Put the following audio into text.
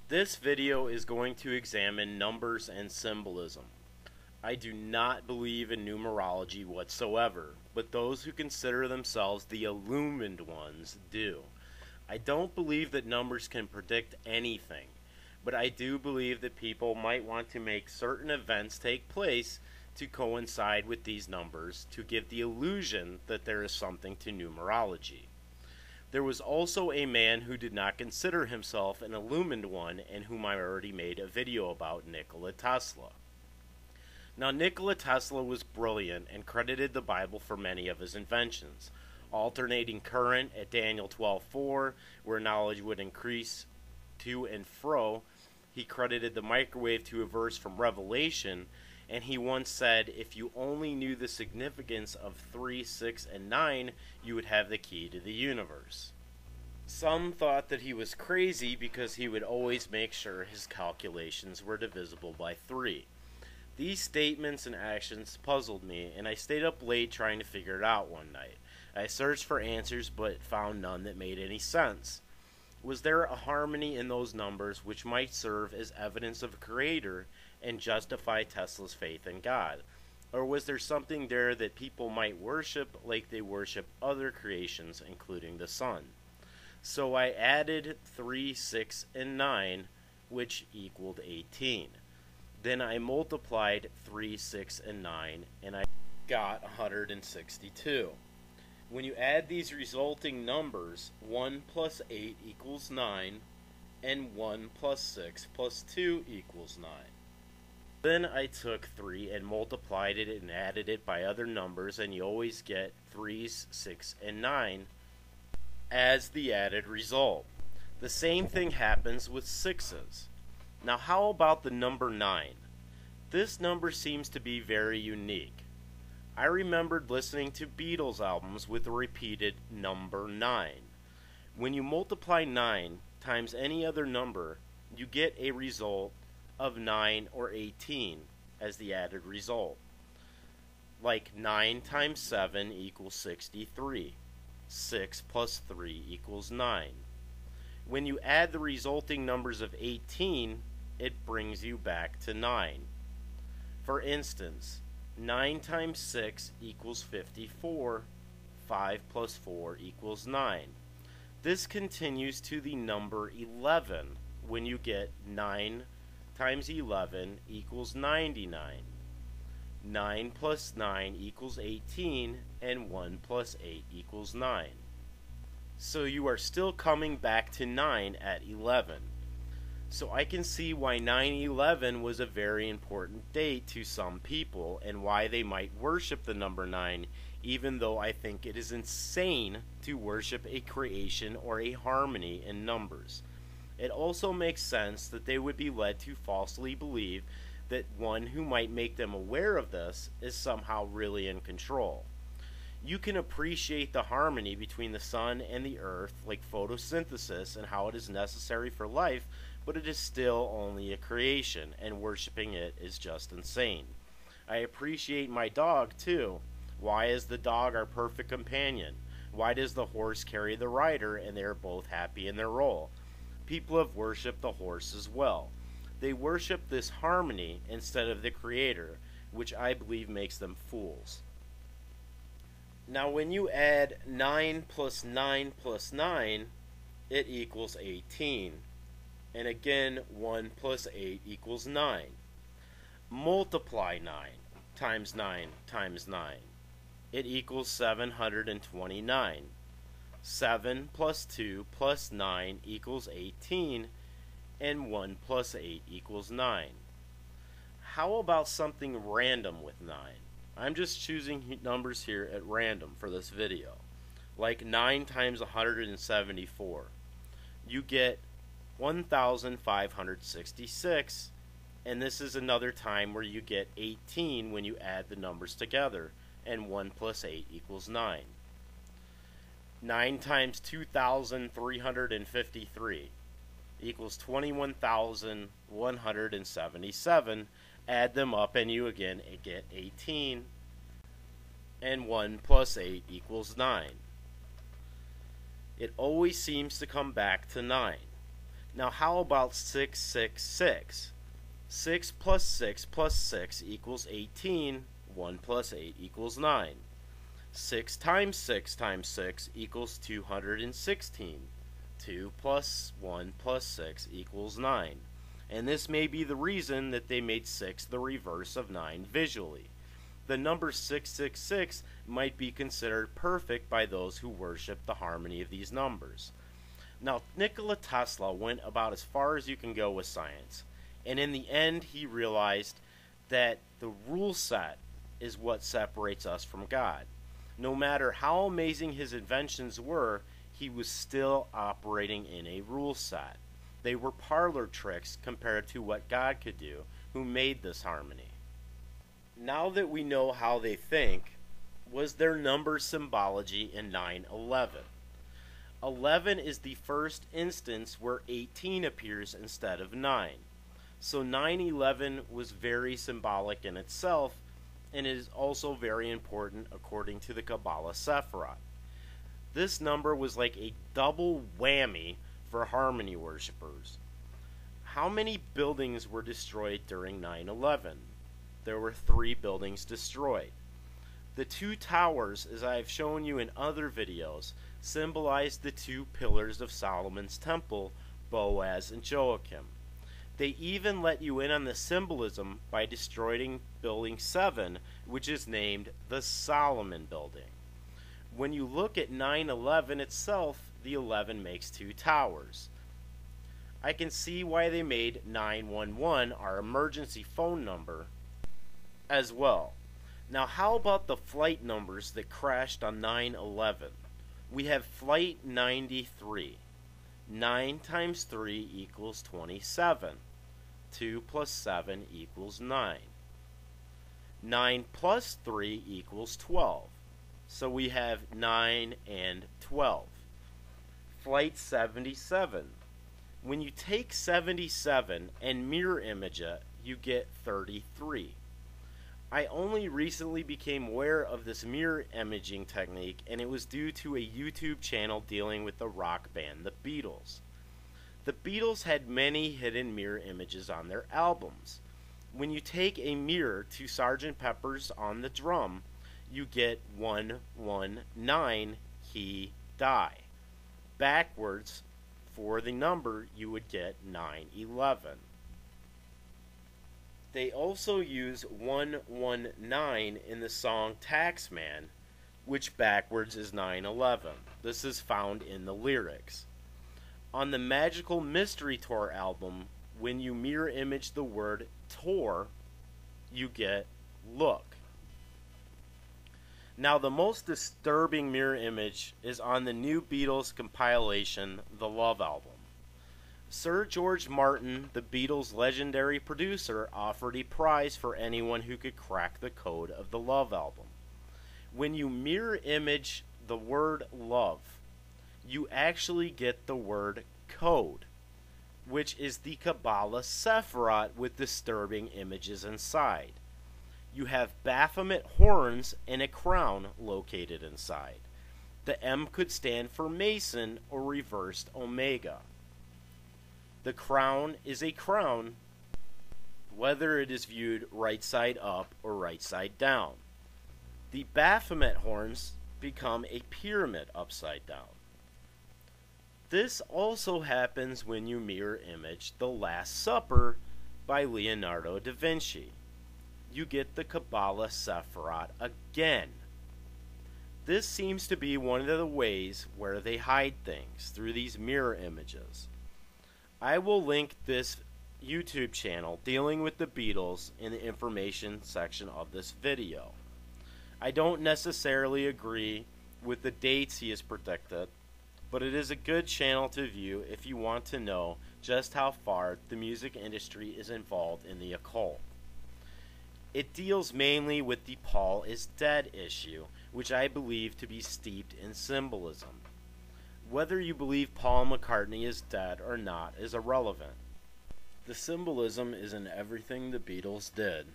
This video is going to examine numbers and symbolism. I do not believe in numerology whatsoever, but those who consider themselves the illumined ones do. I don't believe that numbers can predict anything, but I do believe that people might want to make certain events take place to coincide with these numbers to give the illusion that there is something to numerology. There was also a man who did not consider himself an illumined one and whom I already made a video about, Nikola Tesla. Now, Nikola Tesla was brilliant and credited the Bible for many of his inventions. Alternating current at Daniel 12:4, where knowledge would increase to and fro. He credited the microwave to a verse from Revelation, and he once said, if you only knew the significance of 3, 6, and 9, you would have the key to the universe. Some thought that he was crazy because he would always make sure his calculations were divisible by 3. These statements and actions puzzled me, and I stayed up late trying to figure it out one night. I searched for answers but found none that made any sense. Was there a harmony in those numbers which might serve as evidence of a creator and justify Tesla's faith in God? Or was there something there that people might worship like they worship other creations, including the sun? So I added 3, 6, and 9, which equaled 18. Then I multiplied 3, 6, and 9, and I got 162. When you add these resulting numbers, 1 plus 8 equals 9, and 1 plus 6 plus 2 equals 9. Then I took 3 and multiplied it and added it by other numbers, and you always get 3's, 6, and 9 as the added result. The same thing happens with 6's. Now how about the number 9? This number seems to be very unique. I remembered listening to Beatles albums with the repeated number 9. When you multiply 9 times any other number, you get a result of 9 or 18 as the added result. Like 9 times 7 equals 63. 6 plus 3 equals 9. When you add the resulting numbers of 18, it brings you back to 9. For instance, 9 times 6 equals 54. 5 plus 4 equals 9. This continues to the number 11 when you get 9 times 11 equals 99. 9 plus 9 equals 18, and 1 plus 8 equals 9. So you are still coming back to 9 at 11. So I can see why 9/11 was a very important date to some people and why they might worship the number 9, even though I think it is insane to worship a creation or a harmony in numbers. It also makes sense that they would be led to falsely believe that one who might make them aware of this is somehow really in control. You can appreciate the harmony between the sun and the earth, like photosynthesis and how it is necessary for life, but it is still only a creation, and worshiping it is just insane. I appreciate my dog too. Why is the dog our perfect companion? Why does the horse carry the rider and they are both happy in their role? People have worshipped the horse as well. They worship this harmony instead of the creator, which I believe makes them fools. Now when you add 9 plus 9 plus 9, it equals 18. And again, 1 plus 8 equals 9. Multiply 9 times 9 times 9. It equals 729. 7 plus 2 plus 9 equals 18, and 1 plus 8 equals 9. How about something random with 9? I'm just choosing numbers here at random for this video. Like 9 times 174. You get 1,566, and this is another time where you get 18 when you add the numbers together, and 1 plus 8 equals 9. 9 times 2,353 equals 21,177. Add them up and you again get 18, and 1 plus 8 equals 9. It always seems to come back to 9. Now how about 666? 6 plus 6 plus 6 equals 18. 1 plus 8 equals 9. 6 times 6 times 6 equals 216. 2 plus 1 plus 6 equals 9. And this may be the reason that they made 6 the reverse of 9 visually. The number 666 might be considered perfect by those who worship the harmony of these numbers. Now, Nikola Tesla went about as far as you can go with science, and in the end he realized that the rule set is what separates us from God. No matter how amazing his inventions were, he was still operating in a rule set. They were parlor tricks compared to what God could do, who made this harmony. Now that we know how they think, was there number symbology in 9/11? 11 is the first instance where 18 appears instead of 9. So 9/11 was very symbolic in itself, and it is also very important according to the Kabbalah Sephiroth. This number was like a double whammy for harmony worshippers. How many buildings were destroyed during 9/11? There were 3 buildings destroyed. The 2 towers, as I have shown you in other videos, symbolize the 2 pillars of Solomon's temple, Boaz and Joachim. They even let you in on the symbolism by destroying Building 7, which is named the Solomon Building. When you look at 9/11 itself, the 11 makes 2 towers. I can see why they made 911 our emergency phone number as well. Now how about the flight numbers that crashed on 9/11? We have Flight 93. 9 times 3 equals 27. 2 plus 7 equals 9. 9 plus 3 equals 12. So we have 9 and 12. Flight 77. When you take 77 and mirror image it, you get 33. I only recently became aware of this mirror imaging technique, and it was due to a YouTube channel dealing with the rock band The Beatles. The Beatles had many hidden mirror images on their albums. When you take a mirror to Sgt. Pepper's on the Drum, you get 119, he die. Backwards, for the number, you would get 911. They also use 119 in the song Taxman, which backwards is 911. This is found in the lyrics. On the Magical Mystery Tour album, when you mirror image the word tour, you get look. Now the most disturbing mirror image is on the new Beatles compilation, The Love Album. Sir George Martin, the Beatles' legendary producer, offered a prize for anyone who could crack the code of the Love Album. When you mirror image the word love, you actually get the word code, which is the Kabbalah Sephiroth with disturbing images inside. You have Baphomet horns and a crown located inside. The M could stand for Mason or reversed Omega. The crown is a crown, whether it is viewed right side up or right side down. The Baphomet horns become a pyramid upside down. This also happens when you mirror image The Last Supper by Leonardo da Vinci. You get the Kabbalah Sephiroth again. This seems to be one of the ways where they hide things, through these mirror images. I will link this YouTube channel dealing with the Beatles in the information section of this video. I don't necessarily agree with the dates he has predicted, but it is a good channel to view if you want to know just how far the music industry is involved in the occult. It deals mainly with the Paul is dead issue, which I believe to be steeped in symbolism. Whether you believe Paul McCartney is dead or not is irrelevant. The symbolism is in everything the Beatles did.